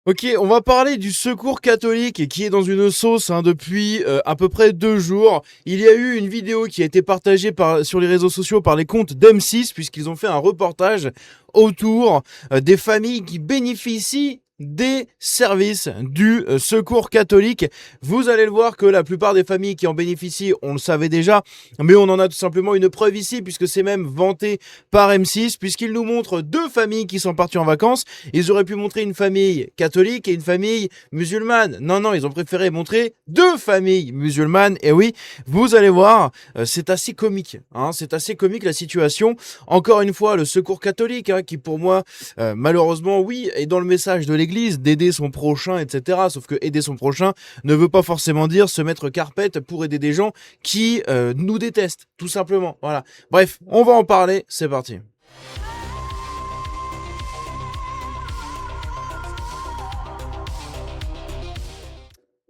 Ok, on va parler du Secours catholique qui est dans une sauce depuis à peu près 2 jours. Il y a eu une vidéo qui a été partagée sur les réseaux sociaux par les comptes d'M6 puisqu'ils ont fait un reportage autour des familles qui bénéficient des services du Secours catholique. Vous allez le voir que la plupart des familles qui en bénéficient, on le savait déjà, mais on en a tout simplement une preuve ici puisque c'est même vanté par M6 puisqu'il nous montre deux familles qui sont parties en vacances. Ils auraient pu montrer une famille catholique et une famille musulmane. Non, non, ils ont préféré montrer deux familles musulmanes. Et oui, vous allez voir, c'est assez comique. C'est assez comique la situation. Encore une fois, le Secours catholique, qui pour moi, malheureusement, oui, est dans le message de l'Église d'aider son prochain, etc. Sauf que aider son prochain ne veut pas forcément dire se mettre carpette pour aider des gens qui nous détestent, tout simplement. Voilà. Bref, on va en parler. C'est parti.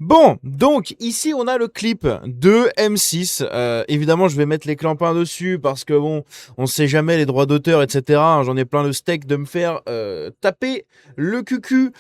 Bon, donc ici on a le clip de M6. Évidemment, je vais mettre les clampins dessus parce que bon, on sait jamais les droits d'auteur, etc. J'en ai plein le steak de me faire taper le cucu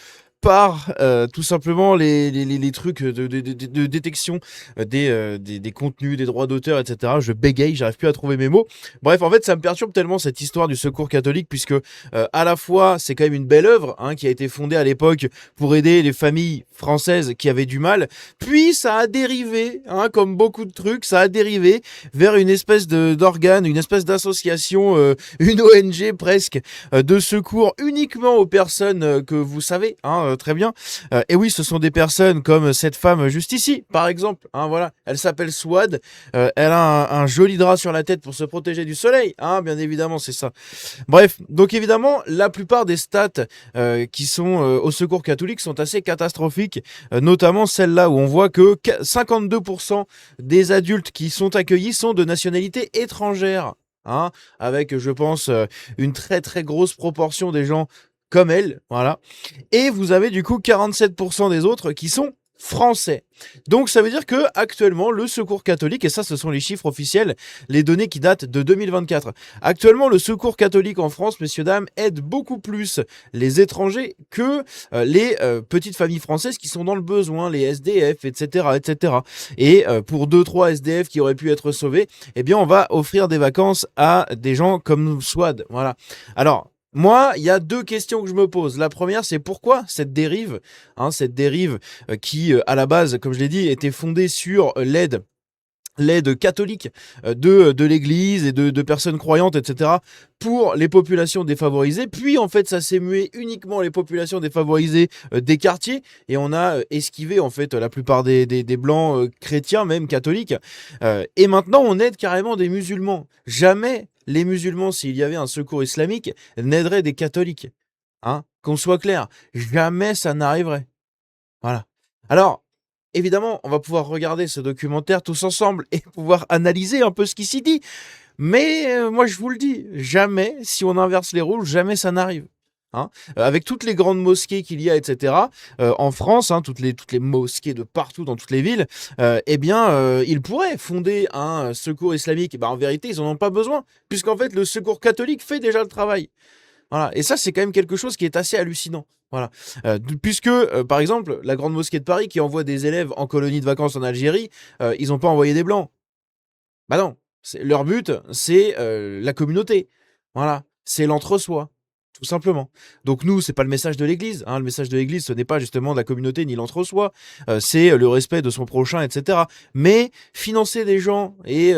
par tout simplement les trucs de détection des contenus, des droits d'auteur, etc. Je bégaye, j'arrive plus à trouver mes mots. Bref, en fait, ça me perturbe tellement cette histoire du Secours catholique puisque à la fois, c'est quand même une belle œuvre qui a été fondée à l'époque pour aider les familles françaises qui avaient du mal. Puis ça a dérivé, comme beaucoup de trucs, ça a dérivé vers une espèce d'organe, une espèce d'association, une ONG presque, de secours uniquement aux personnes que vous savez, très bien. Et oui, ce sont des personnes comme cette femme juste ici, par exemple. Voilà, elle s'appelle Swad. Elle a un joli drap sur la tête pour se protéger du soleil. Bien évidemment, c'est ça. Bref, donc évidemment, la plupart des stats qui sont au Secours catholique sont assez catastrophiques, notamment celle-là où on voit que 52% des adultes qui sont accueillis sont de nationalité étrangère. Avec, je pense, une très très grosse proportion des gens comme elle, voilà. Et vous avez du coup 47% des autres qui sont français. Donc ça veut dire que actuellement le Secours catholique, et ça ce sont les chiffres officiels, les données qui datent de 2024. Actuellement le Secours catholique en France, messieurs dames, aide beaucoup plus les étrangers que les petites familles françaises qui sont dans le besoin, les SDF, etc., etc. Et pour 2-3 SDF qui auraient pu être sauvés, eh bien on va offrir des vacances à des gens comme Swad. Voilà. Alors moi, il y a deux questions que je me pose. La première, c'est pourquoi cette dérive, qui, à la base, comme je l'ai dit, était fondée sur l'aide catholique de l'Église et de personnes croyantes, etc., pour les populations défavorisées. Puis, en fait, ça s'est mué uniquement les populations défavorisées des quartiers, et on a esquivé, en fait, la plupart des blancs chrétiens, même catholiques. Et maintenant, on aide carrément des musulmans. Jamais les musulmans, s'il y avait un secours islamique, n'aideraient des catholiques. Qu'on soit clair, jamais ça n'arriverait. Voilà. Alors, évidemment, on va pouvoir regarder ce documentaire tous ensemble et pouvoir analyser un peu ce qui s'y dit. Mais moi, je vous le dis, jamais, si on inverse les rôles, jamais ça n'arrive. Avec toutes les grandes mosquées qu'il y a, etc., en France, toutes les mosquées de partout, dans toutes les villes, ils pourraient fonder un secours islamique. En vérité, ils n'en ont pas besoin, puisqu'en fait, le secours catholique fait déjà le travail. Voilà. Et ça, c'est quand même quelque chose qui est assez hallucinant. Voilà. Puisque, par exemple, la Grande Mosquée de Paris qui envoie des élèves en colonie de vacances en Algérie, ils n'ont pas envoyé des Blancs. Bah non. Leur but, c'est la communauté. Voilà. C'est l'entre-soi. Tout simplement. Donc nous, c'est pas le message de l'Église. Le message de l'Église, ce n'est pas justement de la communauté ni l'entre-soi. C'est le respect de son prochain, etc. Mais financer des gens et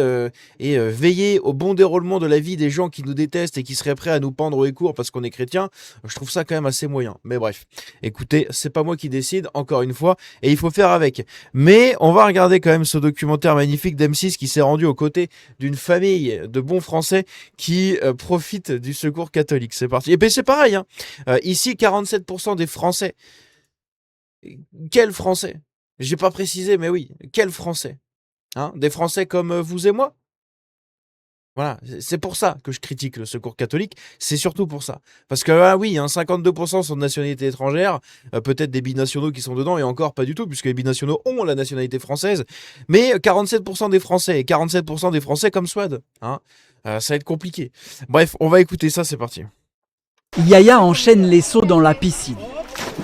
veiller au bon déroulement de la vie des gens qui nous détestent et qui seraient prêts à nous pendre au écourt parce qu'on est chrétien, je trouve ça quand même assez moyen. Mais bref, écoutez, c'est pas moi qui décide, encore une fois, et il faut faire avec. Mais on va regarder quand même ce documentaire magnifique d'M6 qui s'est rendu aux côtés d'une famille de bons Français qui profitent du secours catholique. C'est parti. Et puis c'est pareil, ici 47% des Français. Quels Français? J'ai pas précisé, mais oui, quels Français? Des Français comme vous et moi? Voilà, c'est pour ça que je critique le secours catholique, c'est surtout pour ça. Parce que oui, 52% sont de nationalité étrangère, peut-être des binationaux qui sont dedans, et encore pas du tout, puisque les binationaux ont la nationalité française, mais 47% des Français, et 47% des Français comme Swad. Ça va être compliqué. Bref, on va écouter ça, c'est parti. Yaya enchaîne les sauts dans la piscine.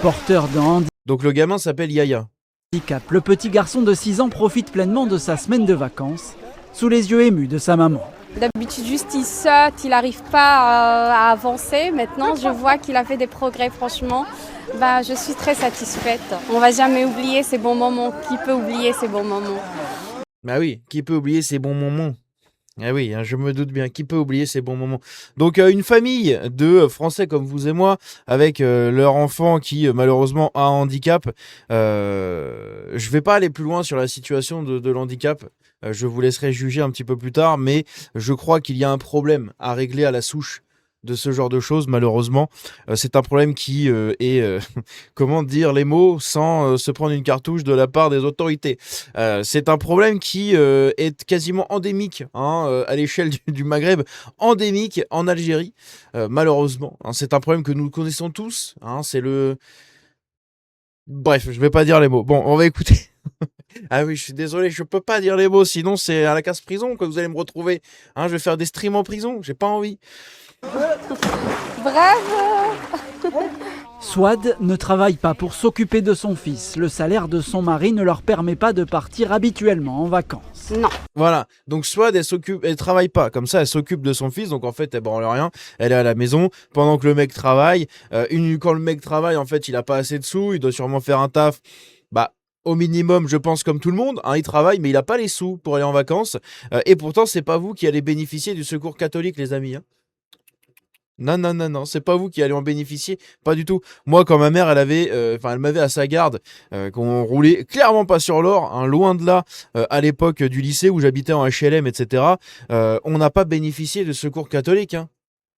Porteur d'un Donc le gamin s'appelle Yaya. handicap, le petit garçon de 6 ans profite pleinement de sa semaine de vacances, sous les yeux émus de sa maman. D'habitude, juste il saute, il n'arrive pas à avancer. Maintenant, je vois qu'il a fait des progrès, franchement. Je suis très satisfaite. On ne va jamais oublier ces bons moments. Qui peut oublier ces bons moments? Bah oui, qui peut oublier ces bons moments? Ah oui, hein, je me doute bien, qui peut oublier ces bons moments? Donc une famille de Français comme vous et moi, avec leur enfant qui malheureusement a un handicap. Je vais pas aller plus loin sur la situation de l'handicap. Je vous laisserai juger un petit peu plus tard, mais je crois qu'il y a un problème à régler à la souche de ce genre de choses, malheureusement. C'est un problème qui est, comment dire les mots sans se prendre une cartouche de la part des autorités. C'est un problème qui est quasiment endémique à l'échelle du Maghreb, endémique en Algérie, malheureusement. C'est un problème que nous connaissons tous. C'est le... Bref, je vais pas dire les mots. Bon, on va écouter. Ah oui, je suis désolé, je peux pas dire les mots, sinon c'est à la casse-prison que vous allez me retrouver. Je vais faire des streams en prison, j'ai pas envie. Bravo! Swad ne travaille pas pour s'occuper de son fils. Le salaire de son mari ne leur permet pas de partir habituellement en vacances. Non. Voilà, donc Swad, elle travaille pas, comme ça elle s'occupe de son fils, donc en fait elle branle rien, elle est à la maison, pendant que le mec travaille. Quand le mec travaille, en fait il a pas assez de sous, il doit sûrement faire un taf, au minimum, je pense, comme tout le monde, il travaille, mais il a pas les sous pour aller en vacances. Et pourtant, c'est pas vous qui allez bénéficier du secours catholique, les amis. Non, non, non, non, c'est pas vous qui allez en bénéficier, pas du tout. Moi, quand ma mère, elle m'avait à sa garde, qu'on roulait clairement pas sur l'or, loin de là, à l'époque du lycée où j'habitais en HLM, etc. On n'a pas bénéficié de secours catholique.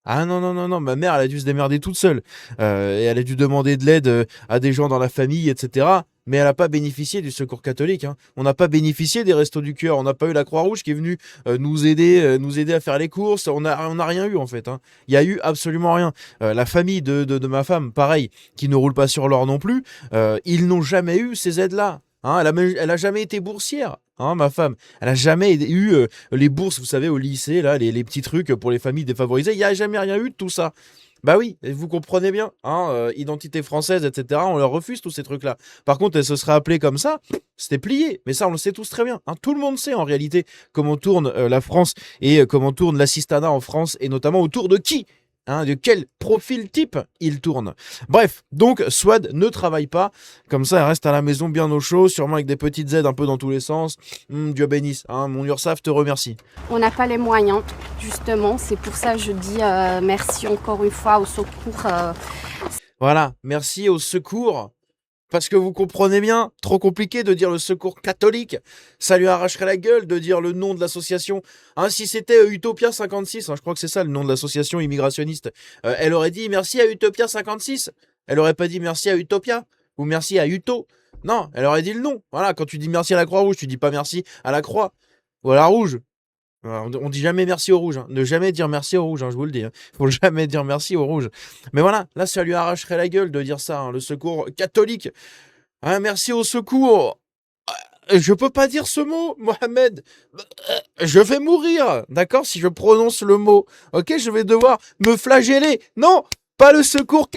Ah non, non, non, non, ma mère, elle a dû se démerder toute seule. Et elle a dû demander de l'aide à des gens dans la famille, etc. Mais elle n'a pas bénéficié du secours catholique. On n'a pas bénéficié des Restos du Cœur. On n'a pas eu la Croix-Rouge qui est venue nous aider à faire les courses. On a rien eu, en fait. Il y a eu absolument rien. La famille de ma femme, pareil, qui ne roule pas sur l'or non plus, ils n'ont jamais eu ces aides-là. Elle a jamais été boursière. Ma femme, elle a jamais eu les bourses, vous savez, au lycée, là, les petits trucs pour les familles défavorisées. Il n'y a jamais rien eu de tout ça. Bah oui, vous comprenez bien, identité française, etc. On leur refuse tous ces trucs-là. Par contre, elle se serait appelée comme ça, c'était plié. Mais ça, on le sait tous très bien. Tout le monde sait en réalité comment tourne la France et comment tourne l'assistanat en France, et notamment autour de qui, de quel profil type il tourne. Bref, donc Swad ne travaille pas, comme ça elle reste à la maison bien au chaud, sûrement avec des petites aides un peu dans tous les sens. Dieu bénisse, mon URSAF te remercie. On n'a pas les moyens, justement, c'est pour ça que je dis merci encore une fois au secours. Voilà, merci au secours. Parce que vous comprenez bien, trop compliqué de dire le secours catholique, ça lui arracherait la gueule de dire le nom de l'association. Si c'était Utopia 56, je crois que c'est ça le nom de l'association immigrationniste, elle aurait dit merci à Utopia 56. Elle aurait pas dit merci à Utopia ou merci à Uto. Non, elle aurait dit le nom. Voilà, quand tu dis merci à la Croix-Rouge, tu dis pas merci à la Croix ou à la Rouge. On dit jamais merci au rouge. Ne jamais dire merci au rouge, je vous le dis. Faut jamais dire merci au rouge. Mais voilà, là, ça lui arracherait la gueule de dire ça. Le secours catholique. Merci au secours. Je peux pas dire ce mot, Mohamed. Je vais mourir, d'accord, si je prononce le mot. Ok, je vais devoir me flageller. Non, pas le secours.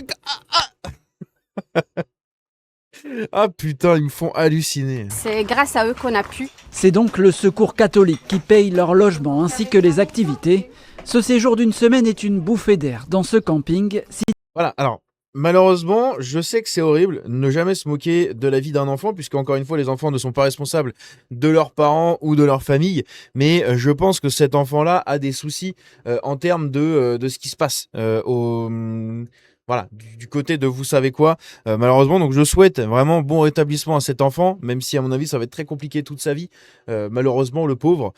Ah putain, ils me font halluciner. C'est grâce à eux qu'on a pu. C'est donc le secours catholique qui paye leur logement ainsi que les activités. Ce séjour d'une semaine est une bouffée d'air dans ce camping. Voilà, alors, malheureusement, je sais que c'est horrible, ne jamais se moquer de la vie d'un enfant, puisque encore une fois, les enfants ne sont pas responsables de leurs parents ou de leur famille, mais je pense que cet enfant-là a des soucis en termes de ce qui se passe voilà, du côté de vous savez quoi, malheureusement. Donc je souhaite vraiment bon rétablissement à cet enfant, même si à mon avis ça va être très compliqué toute sa vie, malheureusement le pauvre.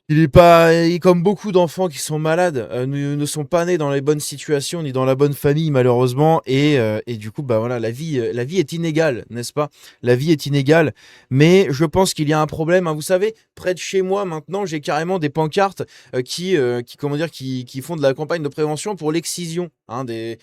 Il est comme beaucoup d'enfants qui sont malades, ne sont pas nés dans les bonnes situations ni dans la bonne famille malheureusement, et du coup voilà, la vie est inégale, n'est-ce pas? La vie est inégale, mais je pense qu'il y a un problème. Vous savez, près de chez moi maintenant, j'ai carrément des pancartes qui font de la campagne de prévention pour l'excision. hein, des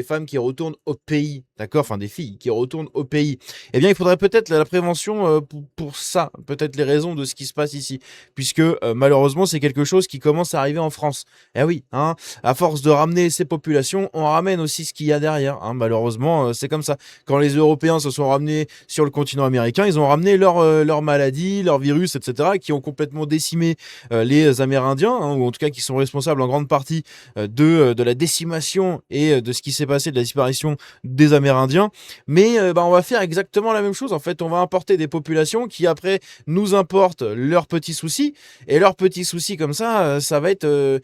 femmes qui retournent au pays, d'accord, enfin des filles qui retournent au pays. Eh bien, il faudrait peut-être la prévention pour ça, peut-être les raisons de ce qui se passe ici, puisque malheureusement, c'est quelque chose qui commence à arriver en France. Eh oui, hein, à force de ramener ces populations, on ramène aussi ce qu'il y a derrière. Hein, malheureusement, c'est comme ça. Quand les Européens se sont ramenés sur le continent américain, ils ont ramené leurs maladies, leurs virus, etc., qui ont complètement décimé les Amérindiens, hein, ou en tout cas qui sont responsables en grande partie de la décimation et de ce qui s'est passé, de la disparition des Amérindiens. Mais on va faire exactement la même chose. En fait, on va importer des populations qui après nous importent leurs petits soucis. Et leurs petits soucis comme ça va être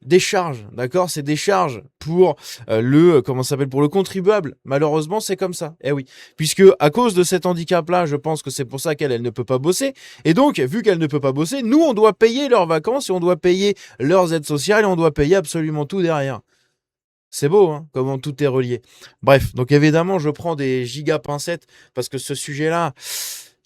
des charges, d'accord? C'est des charges pour pour le contribuable. Malheureusement, c'est comme ça. Eh oui. Puisque, à cause de cet handicap-là, je pense que c'est pour ça qu'elle ne peut pas bosser. Et donc, vu qu'elle ne peut pas bosser, nous, on doit payer leurs vacances et on doit payer leurs aides sociales et on doit payer absolument tout derrière. C'est beau, hein, comment tout est relié. Bref, donc évidemment, je prends des giga pincettes parce que ce sujet-là,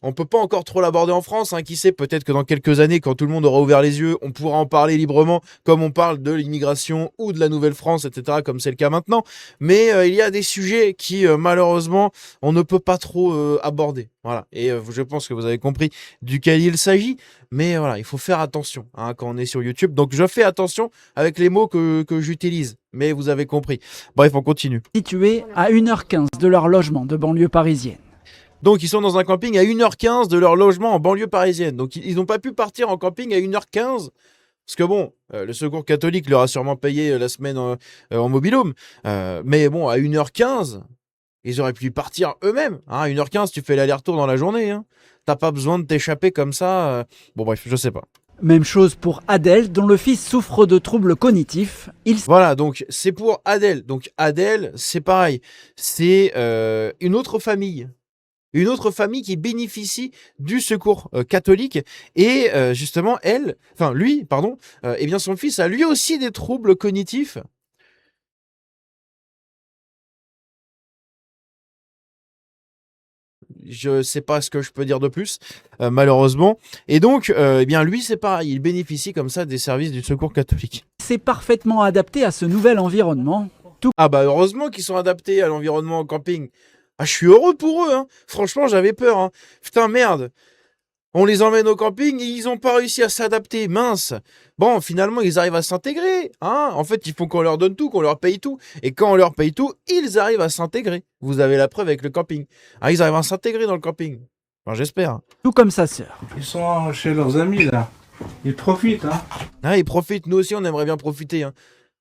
on peut pas encore trop l'aborder en France, hein, qui sait, peut-être que dans quelques années, quand tout le monde aura ouvert les yeux, on pourra en parler librement, comme on parle de l'immigration ou de la Nouvelle-France, etc., comme c'est le cas maintenant. Mais il y a des sujets qui, malheureusement, on ne peut pas trop aborder. Voilà, et je pense que vous avez compris duquel il s'agit, mais voilà, il faut faire attention hein, quand on est sur YouTube. Donc je fais attention avec les mots que j'utilise, mais vous avez compris. Bref, on continue. Situés à 1h15 de leur logement de banlieue parisienne. Donc, ils sont dans un camping à 1h15 de leur logement en banlieue parisienne. Donc, ils n'ont pas pu partir en camping à 1h15. Parce que bon, le Secours catholique leur a sûrement payé la semaine en mobil-home. Mais bon, à 1h15, ils auraient pu partir eux-mêmes. Hein, à 1h15, tu fais l'aller-retour dans la journée. Hein. T'as pas besoin de t'échapper comme ça. Bon, bref, je sais pas. Même chose pour Adèle, dont le fils souffre de troubles cognitifs. Voilà, donc c'est pour Adèle. Donc Adèle, c'est pareil. C'est une autre famille. Une autre famille qui bénéficie du secours catholique et justement eh bien son fils a lui aussi des troubles cognitifs. Je sais pas ce que je peux dire de plus, malheureusement. Et donc, eh bien lui c'est pareil, il bénéficie comme ça des services du secours catholique. C'est parfaitement adapté à ce nouvel environnement. Ah bah heureusement qu'ils sont adaptés à l'environnement en camping. Ah, je suis heureux pour eux, hein. Franchement, j'avais peur, hein. Putain, merde. On les emmène au camping et ils n'ont pas réussi à s'adapter. Mince. Bon, finalement, ils arrivent à s'intégrer, hein. En fait, il faut qu'on leur donne tout, qu'on leur paye tout. Et quand on leur paye tout, ils arrivent à s'intégrer. Vous avez la preuve avec le camping. Ah, ils arrivent à s'intégrer dans le camping. Enfin, j'espère. Tout comme sa sœur. Ils sont chez leurs amis, là. Ils profitent, hein. Ah, ils profitent. Nous aussi, on aimerait bien profiter, hein.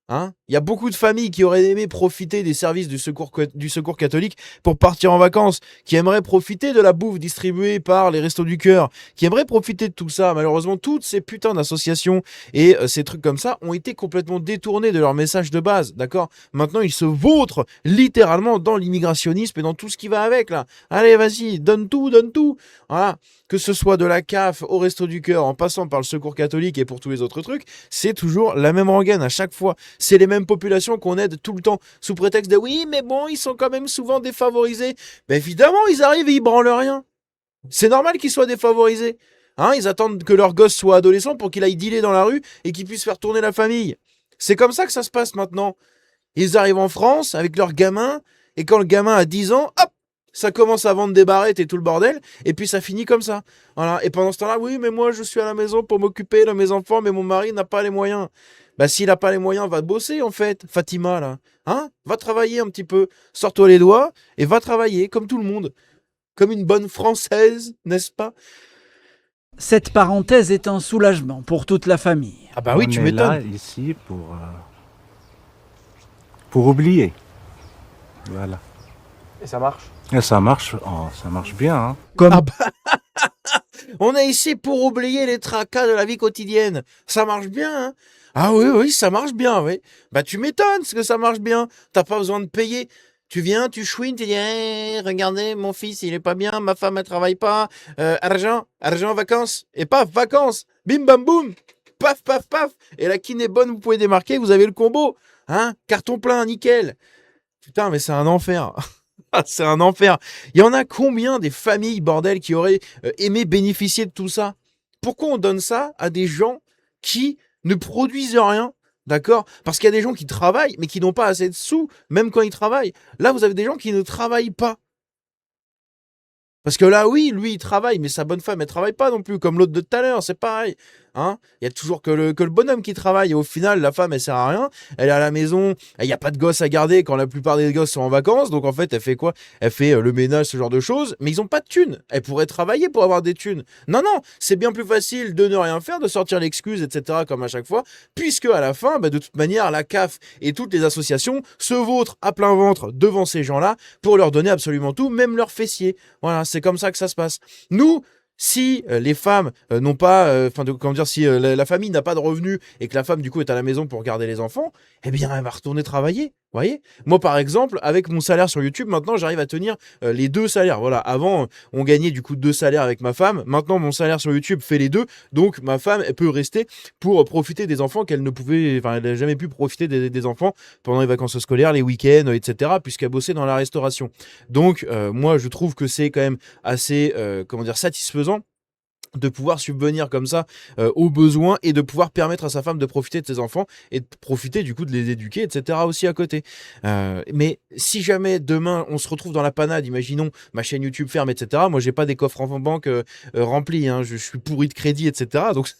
Hein, il y a beaucoup de familles qui auraient aimé profiter des services du secours catholique pour partir en vacances, qui aimeraient profiter de la bouffe distribuée par les Restos du Cœur, qui aimeraient profiter de tout ça. Malheureusement, toutes ces putains d'associations et ces trucs comme ça ont été complètement détournés de leur message de base, d'accord? Maintenant, ils se vautrent littéralement dans l'immigrationnisme et dans tout ce qui va avec, là. Allez, vas-y, donne tout, donne tout. Voilà. Que ce soit de la CAF au Resto du Cœur, en passant par le Secours catholique et pour tous les autres trucs, c'est toujours la même rengaine à chaque fois. C'est les mêmes populations qu'on aide tout le temps, sous prétexte de oui, mais bon, ils sont quand même souvent défavorisés. Ben évidemment, ils arrivent et ils branlent rien. C'est normal qu'ils soient défavorisés. Hein, ils attendent que leur gosse soit adolescent pour qu'il aille dealer dans la rue et qu'il puisse faire tourner la famille. C'est comme ça que ça se passe maintenant. Ils arrivent en France avec leur gamin, et quand le gamin a 10 ans, hop, ça commence à vendre des barrettes et tout le bordel, et puis ça finit comme ça. Voilà. Et pendant ce temps-là, oui, mais moi je suis à la maison pour m'occuper de mes enfants, mais mon mari n'a pas les moyens. Bah s'il n'a pas les moyens, va bosser en fait, Fatima là. Hein? Va travailler un petit peu, sors-toi les doigts, et va travailler comme tout le monde. Comme une bonne Française, n'est-ce pas? Cette parenthèse est un soulagement pour toute la famille. Ah bah oui, tu On est là, m'étonnes. ici, pour oublier. Voilà. Et ça marche. Et ça marche bien, hein. Comme Ah bah, on est ici pour oublier les tracas de la vie quotidienne. Ça marche bien, hein? Ah oui, oui, ça marche bien, oui. Bah tu m'étonnes que ça marche bien. T'as pas besoin de payer. Tu viens, tu chouines, tu dis hey, regardez, mon fils, il est pas bien, ma femme, elle travaille pas. Argent, vacances. Et paf, vacances. Bim, bam, boum. Paf, paf, paf. Et la kin est bonne, vous pouvez démarquer, vous avez le combo. Hein? Carton plein, nickel. Putain, mais c'est un enfer. Ah, c'est un enfer. Il y en a combien des familles, bordel, qui auraient aimé bénéficier de tout ça? Pourquoi on donne ça à des gens qui ne produisent rien, D'accord? Parce qu'il y a des gens qui travaillent, mais qui n'ont pas assez de sous, même quand ils travaillent. Là, vous avez des gens qui ne travaillent pas. Parce que là, oui, lui, il travaille, mais sa bonne femme, elle travaille pas non plus, comme l'autre de tout à l'heure, c'est pareil. Hein, il y a toujours que le bonhomme qui travaille, et au final, la femme, elle sert à rien. Elle est à la maison, il n'y a pas de gosses à garder quand la plupart des gosses sont en vacances, donc en fait, elle fait quoi? Elle fait le ménage, ce genre de choses, mais ils ont pas de thunes. Elle pourrait travailler pour avoir des thunes. Non, non, c'est bien plus facile de ne rien faire, de sortir l'excuse, etc., comme à chaque fois, puisque à la fin, de toute manière, la CAF et toutes les associations se vautrent à plein ventre devant ces gens-là pour leur donner absolument tout, même leurs fessiers. Voilà, c'est comme ça que ça se passe. Nous, si les femmes n'ont pas, comment dire, si la famille n'a pas de revenus et que la femme du coup est à la maison pour garder les enfants, eh bien elle va retourner travailler. Voyez, moi par exemple, avec mon salaire sur YouTube, maintenant j'arrive à tenir les 2 salaires. Voilà, avant on gagnait du coup 2 salaires avec ma femme. Maintenant mon salaire sur YouTube fait les deux, donc ma femme elle peut rester pour profiter des enfants qu'elle ne pouvait, enfin elle n'a jamais pu profiter des enfants pendant les vacances scolaires, les week-ends, etc. Puisqu'elle bossait dans la restauration. Donc moi je trouve que c'est quand même assez, comment dire, satisfaisant de pouvoir subvenir comme ça aux besoins et de pouvoir permettre à sa femme de profiter de ses enfants et de profiter du coup de les éduquer, etc. aussi à côté. Mais si jamais demain on se retrouve dans la panade, imaginons ma chaîne YouTube ferme, etc. Moi j'ai pas des coffres en banque remplis, hein, je suis pourri de crédit, etc. Donc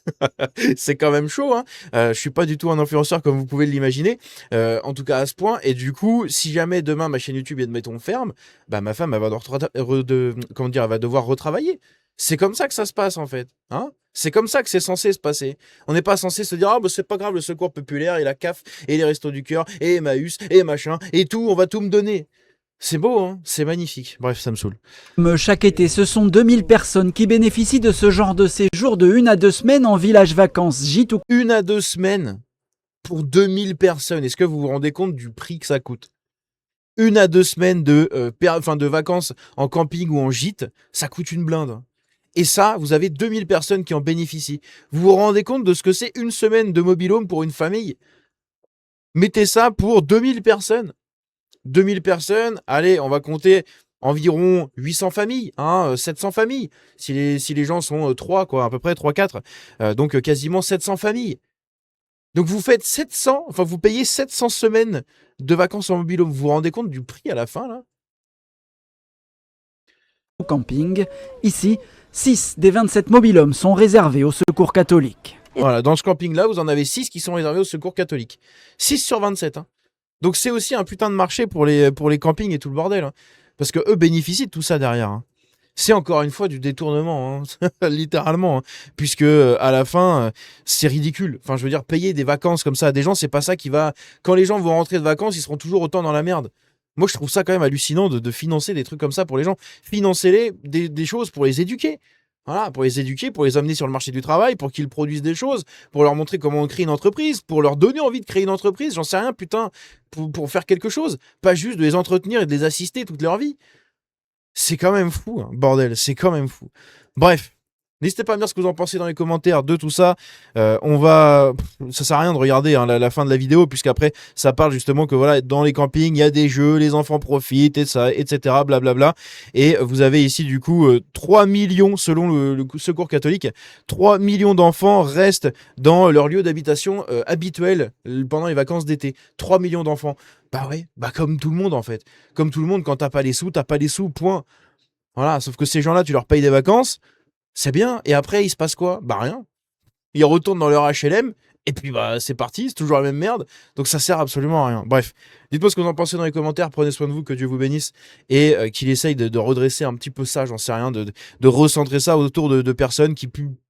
c'est quand même chaud. Hein. Je suis pas du tout un influenceur comme vous pouvez l'imaginer, en tout cas à ce point. Et du coup, si jamais demain ma chaîne YouTube, admettons, ferme, bah ma femme elle va elle va devoir retravailler. C'est comme ça que ça se passe en fait. Hein, c'est comme ça que c'est censé se passer. On n'est pas censé se dire ah bah c'est pas grave, le secours populaire et la CAF et les restos du cœur et Emmaüs et machin et tout, on va tout me donner. C'est beau, hein, c'est magnifique. Bref, ça me saoule. Chaque été, ce sont 2000 personnes qui bénéficient de ce genre de séjour de 1 à 2 semaines en village vacances gîte ou 1 à 2 semaines pour 2000 personnes. Est-ce que vous vous rendez compte du prix que ça coûte? 1 à 2 semaines de vacances en camping ou en gîte, ça coûte une blinde. Et ça, vous avez 2000 personnes qui en bénéficient. Vous vous rendez compte de ce que c'est une semaine de mobil-home pour une famille? Mettez ça pour 2000 personnes. 2000 personnes, allez, on va compter environ 800 familles, hein, 700 familles. Si les gens sont 3, quoi, à peu près 3-4. Donc quasiment 700 familles. Donc vous faites 700, enfin vous payez 700 semaines de vacances en mobil-home. Vous vous rendez compte du prix à la fin, là? camping. Ici, 6 des 27 mobil-homes sont réservés au secours catholique. Voilà, dans ce camping-là, vous en avez 6 qui sont réservés au secours catholique. 6 sur 27, hein. Donc c'est aussi un putain de marché pour les campings et tout le bordel. Hein. Parce que eux bénéficient de tout ça derrière. Hein. C'est encore une fois du détournement, hein, littéralement. Hein, puisque à la fin, c'est ridicule. Enfin, je veux dire, payer des vacances comme ça à des gens, c'est pas ça qui va... Quand les gens vont rentrer de vacances, ils seront toujours autant dans la merde. Moi, je trouve ça quand même hallucinant de financer des trucs comme ça pour les gens. Financez-les des choses pour les éduquer. Voilà, pour les éduquer, pour les amener sur le marché du travail, pour qu'ils produisent des choses, pour leur montrer comment on crée une entreprise, pour leur donner envie de créer une entreprise, j'en sais rien, putain, pour faire quelque chose. Pas juste de les entretenir et de les assister toute leur vie. C'est quand même fou, hein, bordel, c'est quand même fou. Bref. N'hésitez pas à me dire ce que vous en pensez dans les commentaires de tout ça. Ça sert à rien de regarder hein, la fin de la vidéo, puisqu'après, ça parle justement que voilà, dans les campings, il y a des jeux, les enfants profitent, et ça, etc. Blablabla. Et vous avez ici, du coup, 3 millions, selon le Secours catholique, 3 millions d'enfants restent dans leur lieu d'habitation habituel pendant les vacances d'été. 3 millions d'enfants. Bah ouais, bah comme tout le monde en fait. Comme tout le monde, quand t'as pas les sous, point. Voilà, sauf que ces gens-là, tu leur payes des vacances. C'est bien, et après il se passe quoi? Bah rien. Ils retournent dans leur HLM, et puis bah c'est parti, c'est toujours la même merde, donc ça sert absolument à rien. Bref, dites-moi ce que vous en pensez dans les commentaires, prenez soin de vous, que Dieu vous bénisse, et qu'il essaye de redresser un petit peu ça, j'en sais rien, de recentrer ça autour de personnes qui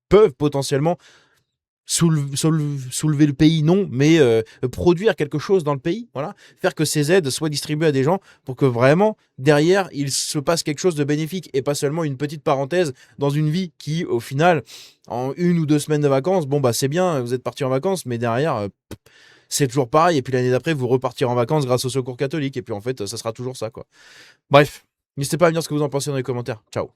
peuvent potentiellement soulever le pays, non, mais produire quelque chose dans le pays, voilà, faire que ces aides soient distribuées à des gens pour que vraiment, derrière, il se passe quelque chose de bénéfique et pas seulement une petite parenthèse dans une vie qui, au final, en 1 ou 2 semaines de vacances, bon, bah c'est bien, vous êtes parti en vacances, mais derrière, c'est toujours pareil, et puis l'année d'après, vous repartirez en vacances grâce au secours catholique, et puis en fait, ça sera toujours ça, quoi. Bref, n'hésitez pas à me dire ce que vous en pensez dans les commentaires. Ciao.